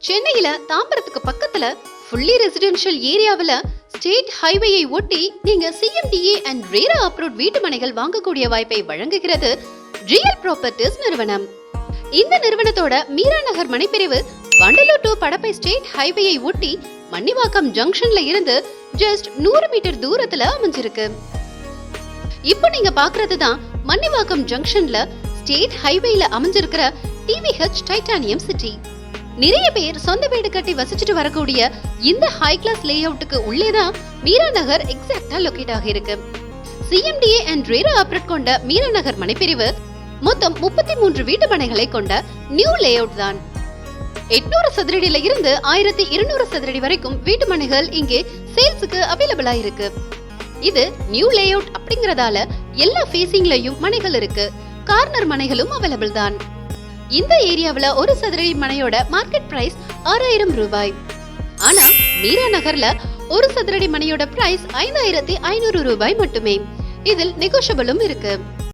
சென்னையில தாம்பரத்துக்கு பக்கத்துல fully residential ஏரியாவுல state ஹைவேயை ஒட்டி நீங்க சிஎம்டிஏ அண்ட் ரேரா அப்ரூவ்ட் வீட்டு மனைகள் வாங்கக்கூடிய வாய்ப்பை வழங்குகிறது ரியல் ப்ராப்பர்ட்டிஸ் நிறுவனம். இந்த நிறுவனத்தோட மீரா நகர் மனைப்பிரிவு வண்டலூர் டு படப்பை ஸ்டேட் ஹைவேயை ஒட்டி மன்னிவாக்கம் ஜங்ஷன்ல இருந்து ஜஸ்ட் 100 மீட்டர் தூரத்துல அமைஞ்சிருக்கு. இப்போ நீங்க பாக்குறதுதான் மன்னிவாக்கம் ஜங்ஷன்ல ஸ்டேட் ஹைவேல அமைஞ்சிருக்கிற டிவிஹெச் டைட்டானியம் சிட்டி. நிறைய பேர் சொந்த வீடு கட்டி வசிச்சுட்டு வரக்கூடிய இந்த ஹை கிளாஸ் லே அவுட்டுக்கு உள்ளேதான் மீரா நகர் எக்ஸாக்டா லொகேட் ஆகிருக்கு. சிஎம்டிஏ அண்ட் ரேரா அப்ரூவ்ட் கொண்ட மீரா நகர் மனைப்பிரிவு மொத்தம் 33 வீட்டு மனைகளை கொண்ட நியூ லே அவுட் தான். 800 சதுரடியில இருந்து 1200 சதுரடி வரைக்கும் வீட்டு மனைகள் இங்கே சேல்ஸுக்கு அவைலபிளா இருக்கு. இது நியூ லே அவுட் அப்படிங்கறதால எல்லா ஃபேசிங்லயும் மனைகள் இருக்கு. கார்னர் மனைகளும் அவைலபிள் தான். இந்த ஏரியாவுல ஒரு சதுரடி மனையோட மார்க்கெட் பிரைஸ் 6000 ரூபாய். ஆனா மீரா நகர்ல ஒரு சதுரடி மனையோட பிரைஸ் 5500 ரூபாய் மட்டுமே. இதில் நெகோஷியபிளும் இருக்கு.